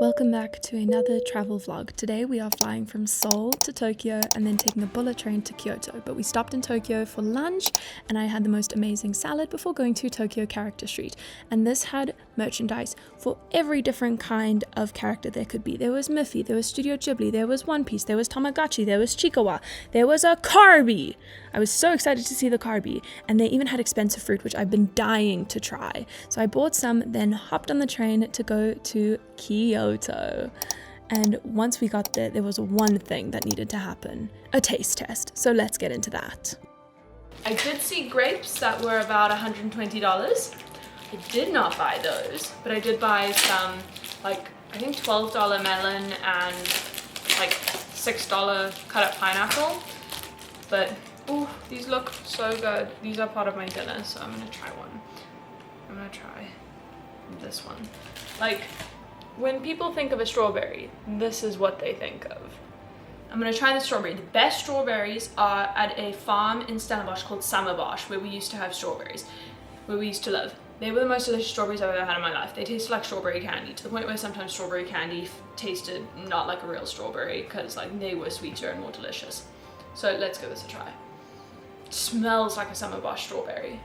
Welcome back to another travel vlog. Today we are flying from Seoul to Tokyo and then taking a bullet train to Kyoto. But we stopped in Tokyo for lunch and I had the most amazing salad before going to Tokyo Character Street. And this had merchandise for every different kind of character there could be. There was Miffy, there was Studio Ghibli, there was One Piece, there was Tamagotchi, there was Chikawa, there was a Carby. I was so excited to see the Carby, and they even had expensive fruit, which I've been dying to try. So I bought some, then hopped on the train to go to Kyoto. And once we got there, there was one thing that needed to happen, a taste test. So let's get into that. I did see grapes that were about $120. I did not buy those, but I did buy some, I think $12 melon and $6 cut up pineapple. But ooh, these look so good. These are part of my dinner, so I'm gonna try one. I'm gonna try this one. When people think of a strawberry, this is what they think of. I'm gonna try the strawberry. The best strawberries are at a farm in Stellenbosch called Summerbosch, where we used to have strawberries, where we used to live. They were the most delicious strawberries I've ever had in my life. They tasted like strawberry candy, to the point where sometimes strawberry candy tasted not like a real strawberry, because they were sweeter and more delicious. So let's give this a try. It smells like a Summerbosch strawberry.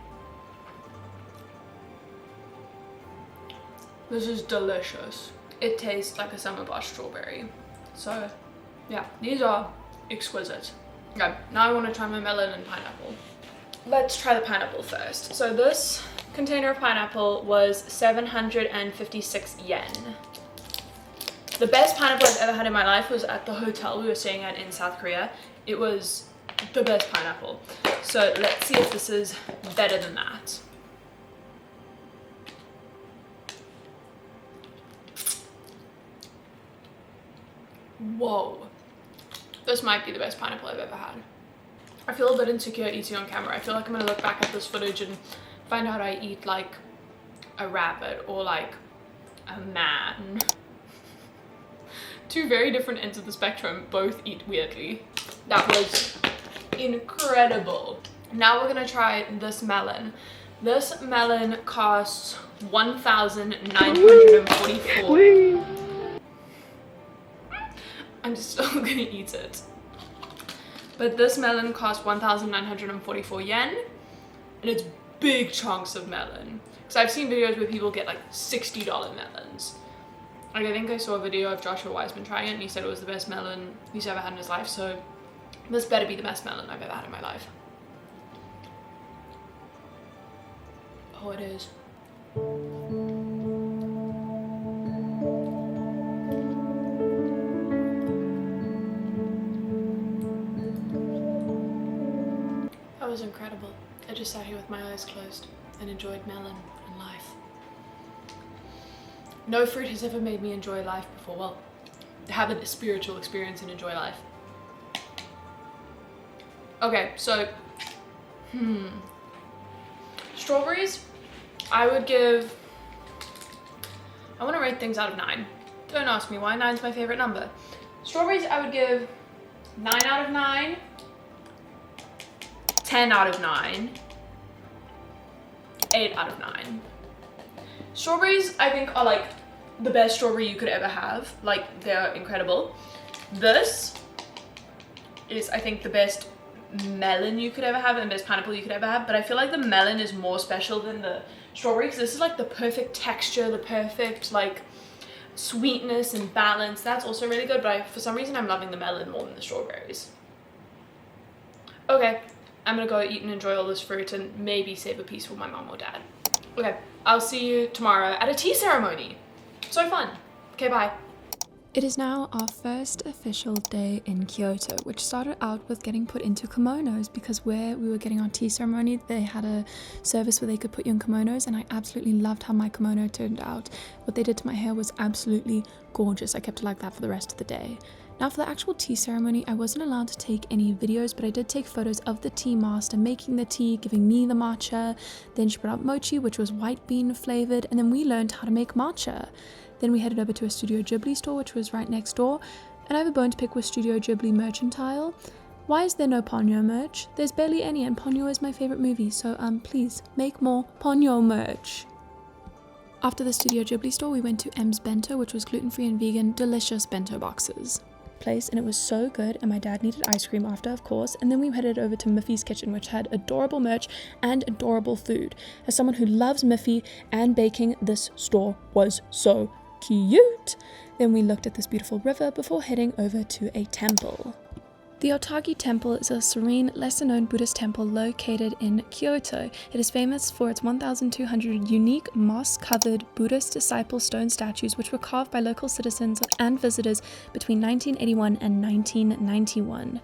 This is delicious. It tastes like a Summerbosch strawberry. So yeah, these are exquisite. Okay, now I want to try my melon and pineapple. Let's try the pineapple first. So this container of pineapple was 756 yen. The best pineapple I've ever had in my life was at the hotel we were staying at in South Korea. It was the best pineapple. So let's see if this is better than that. Whoa. This might be the best pineapple I've ever had. I feel a bit insecure eating on camera. I feel like I'm gonna look back at this footage and find out I eat like a rabbit or like a man. Two very different ends of the spectrum, both eat weirdly. That was incredible. Now we're gonna try this melon. This melon costs 1,944. I'm still gonna eat it. But this melon costs 1,944 yen, and it's big chunks of melon. Because I've seen videos where people get like $60 melons. I think I saw a video of Joshua Wiseman trying it, and he said it was the best melon he's ever had in his life, so this better be the best melon I've ever had in my life. Oh, it is. That was incredible. I just sat here with my eyes closed and enjoyed melon and life. No fruit has ever made me enjoy life before. Well, have a spiritual experience and enjoy life. Okay, so, strawberries, I would give, I want to rate things out of 9. Don't ask me why, 9's my favorite number. Strawberries, I would give 9 out of 9, 10 out of 9, 8 out of 9. Strawberries, I think, are like the best strawberry you could ever have. They're incredible. This is, I think, the best melon you could ever have and the best pineapple you could ever have. But I feel like the melon is more special than the strawberry, because this is like the perfect texture, the perfect sweetness and balance. That's also really good, but for some reason I'm loving the melon more than the strawberries. Okay, I'm gonna go eat and enjoy all this fruit and maybe save a piece for my mom or dad. Okay, I'll see you tomorrow at a tea ceremony. So fun. Okay, bye. It is now our first official day in Kyoto, which started out with getting put into kimonos, because where we were getting our tea ceremony, they had a service where they could put you in kimonos, and I absolutely loved how my kimono turned out. What they did to my hair was absolutely gorgeous. I kept it like that for the rest of the day. Now for the actual tea ceremony, I wasn't allowed to take any videos, but I did take photos of the tea master making the tea, giving me the matcha. Then she brought out mochi, which was white bean flavored, and then we learned how to make matcha. Then we headed over to a Studio Ghibli store, which was right next door, and I have a bone to pick with Studio Ghibli merchantile. Why is there no Ponyo merch? There's barely any, and Ponyo is my favorite movie, so please make more Ponyo merch. After the Studio Ghibli store, we went to M's Bento, which was gluten-free and vegan, delicious bento boxes. Place, and it was so good, and my dad needed ice cream after, of course, and then we headed over to Miffy's Kitchen, which had adorable merch and adorable food. As someone who loves Miffy and baking, this store was so cute. Then we looked at this beautiful river before heading over to a temple. The Otagi Temple is a serene, lesser-known Buddhist temple located in Kyoto. It is famous for its 1,200 unique moss-covered Buddhist disciple stone statues which were carved by local citizens and visitors between 1981 and 1991.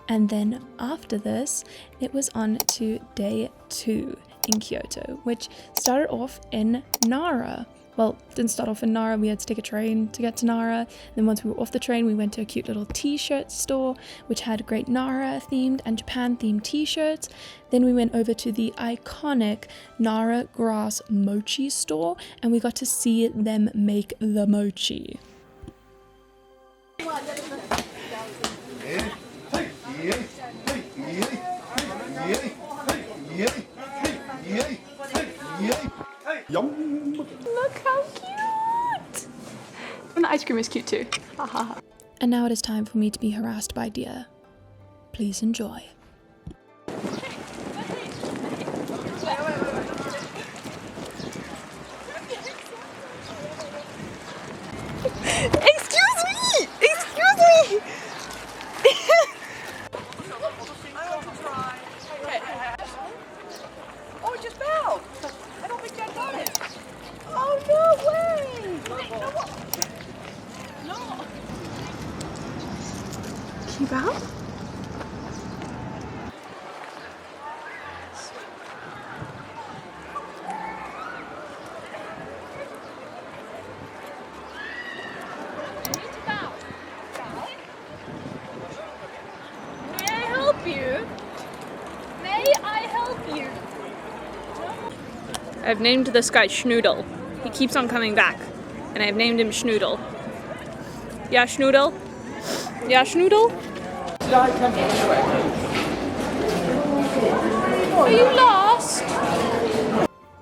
And then after this, it was on to day 2 in Kyoto, which started off in Nara. Well, didn't start off in Nara, we had to take a train to get to Nara. Then once we were off the train, we went to a cute little t-shirt store, which had great Nara themed and Japan themed t-shirts. Then we went over to the iconic Nara grass mochi store, and we got to see them make the mochi. Yum! Look how cute! And the ice cream is cute too. And now it is time for me to be harassed by deer. Please enjoy. Excuse me! Excuse me! Oh, it just fell. I don't think that got it. Oh, no way. No. Keep out. May I help you? May I help you? I've named this guy Schnoodle. He keeps on coming back, and I've named him Schnoodle. Yeah, Schnoodle? Yeah, Schnoodle? Are you lost?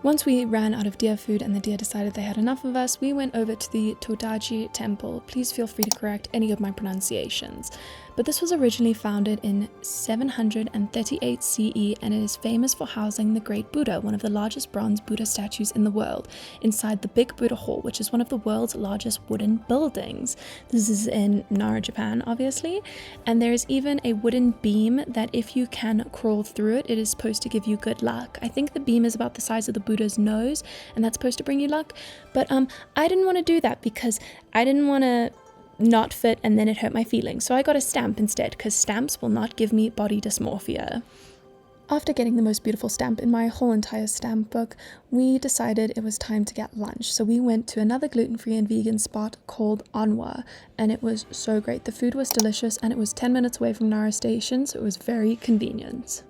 Once we ran out of deer food and the deer decided they had enough of us, we went over to the Todaji Temple. Please feel free to correct any of my pronunciations. But this was originally founded in 738 CE, and it is famous for housing the Great Buddha, one of the largest bronze Buddha statues in the world, inside the Big Buddha Hall, which is one of the world's largest wooden buildings. This is in Nara, Japan, obviously. And there is even a wooden beam that if you can crawl through it, it is supposed to give you good luck. I think the beam is about the size of the Buddha's nose, and that's supposed to bring you luck. But I didn't want to do that because I didn't want to not fit and then it hurt my feelings. So I got a stamp instead, because stamps will not give me body dysmorphia. After getting the most beautiful stamp in my whole entire stamp book, we decided it was time to get lunch. So we went to another gluten-free and vegan spot called Anwa, and it was so great. The food was delicious and it was 10 minutes away from Nara Station, so it was very convenient.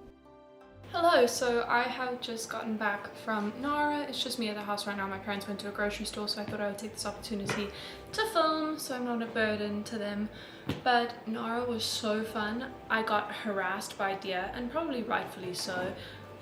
Hello, so I have just gotten back from Nara. It's just me at the house right now. My parents went to a grocery store, so I thought I would take this opportunity to film so I'm not a burden to them. But Nara was so fun. I got harassed by deer, and probably rightfully so.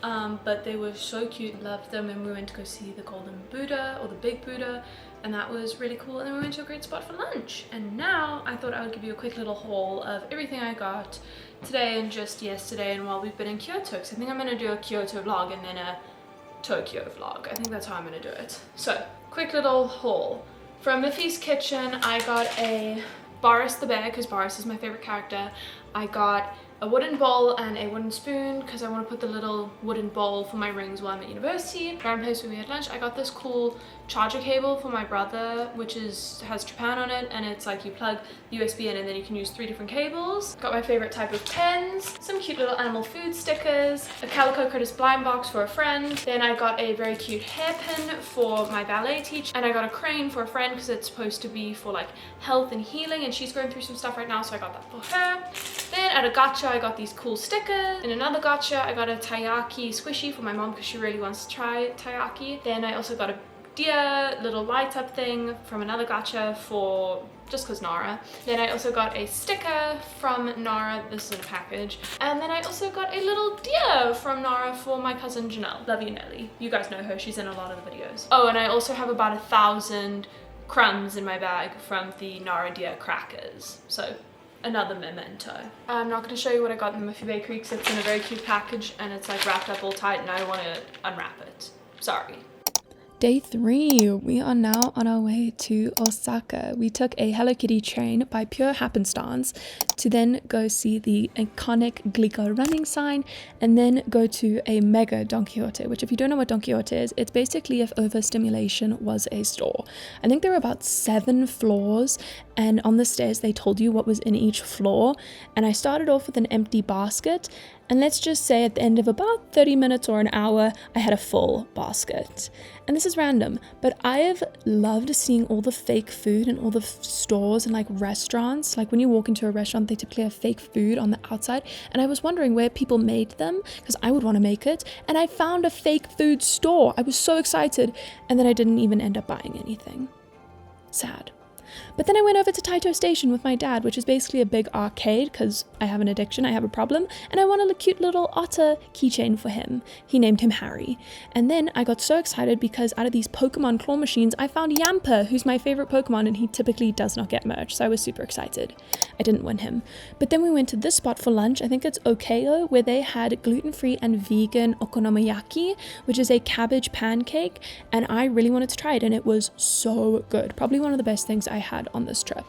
But they were so cute, loved them, and we went to go see the Golden Buddha, or the Big Buddha, and that was really cool. And then we went to a great spot for lunch. And now I thought I would give you a quick little haul of everything I got today and just yesterday and while we've been in Kyoto, because I think I'm going to do a Kyoto vlog and then a Tokyo vlog. I think that's how I'm going to do it. So, quick little haul. From Miffy's Kitchen, I got a Boris the bear, because Boris is my favorite character. I got a wooden bowl and a wooden spoon because I want to put the little wooden bowl for my rings while I'm at university. Random place where we had lunch. I got this cool charger cable for my brother, which has Japan on it, and it's like you plug the USB in and then you can use 3 different cables. Got my favorite type of pens, some cute little animal food stickers, a Calico Critters blind box for a friend. Then I got a very cute hairpin for my ballet teacher, and I got a crane for a friend because it's supposed to be for like health and healing, and she's going through some stuff right now, so I got that for her. Then at a gacha I got these cool stickers. In another gacha I got a taiyaki squishy for my mom because she really wants to try taiyaki. Then I also got a deer little light up thing from another gacha for just because Nara. Then I also got a sticker from Nara, this is in a package. And then I also got a little deer from Nara for my cousin Janelle. Love you, Nelly. You guys know her, she's in a lot of the videos. Oh, and I also have about 1,000 crumbs in my bag from the Nara deer crackers. So another memento. I'm not going to show you what I got in the Muffy Bakery because it's in a very cute package and it's like wrapped up all tight and I don't want to unwrap it. Sorry. Day 3, we are now on our way to Osaka. We took a Hello Kitty train by pure happenstance to then go see the iconic Glico running sign and then go to a mega Don Quixote, which if you don't know what Don Quixote is, it's basically if overstimulation was a store. I think there were about 7 floors and on the stairs they told you what was in each floor, and I started off with an empty basket, and let's just say at the end of about 30 minutes or an hour, I had a full basket. And this is random, but I have loved seeing all the fake food and all the stores and like restaurants. Like when you walk into a restaurant, they typically have fake food on the outside. And I was wondering where people made them because I would want to make it. And I found a fake food store. I was so excited. And then I didn't even end up buying anything. Sad. But then I went over to Taito Station with my dad, which is basically a big arcade because I have an addiction, I have a problem, and I wanted a cute little otter keychain for him. He named him Harry. And then I got so excited because out of these Pokemon claw machines, I found Yamper, who's my favorite Pokemon, and he typically does not get merch, so I was super excited. I didn't win him. But then we went to this spot for lunch, I think it's Okeo, where they had gluten-free and vegan okonomiyaki, which is a cabbage pancake, and I really wanted to try it, and it was so good. Probably one of the best things I had on this trip.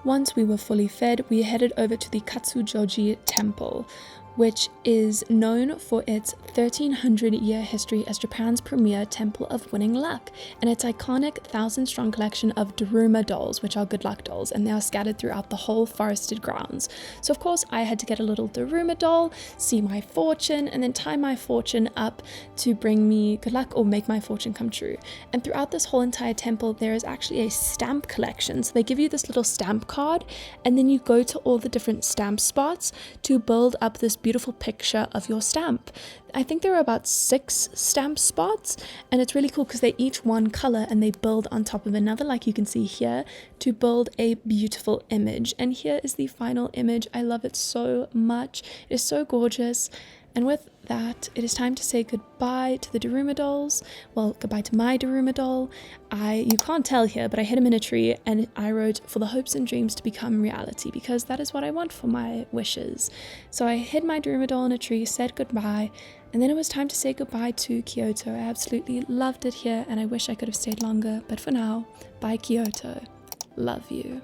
Once we were fully fed, we headed over to the Katsujoji Temple, which is known for its 1300-year history as Japan's premier temple of winning luck, and its iconic 1,000-strong collection of Daruma dolls, which are good luck dolls, and they are scattered throughout the whole forested grounds. So of course I had to get a little Daruma doll, see my fortune, and then tie my fortune up to bring me good luck or make my fortune come true. And throughout this whole entire temple there is actually a stamp collection, so they give you this little stamp card, and then you go to all the different stamp spots to build up this beautiful picture of your stamp. I think there are about 6 stamp spots, and it's really cool because they each one color and they build on top of another, like you can see here, to build a beautiful image. And here is the final image. I love it so much. It is so gorgeous. And with that, it is time to say goodbye to the Daruma dolls. Well, goodbye to my Daruma doll. You can't tell here, but I hid him in a tree and I wrote, "For the hopes and dreams to become reality," because that is what I want for my wishes. So I hid my Daruma doll in a tree, said goodbye, and then it was time to say goodbye to Kyoto. I absolutely loved it here and I wish I could have stayed longer, but for now, bye Kyoto. Love you.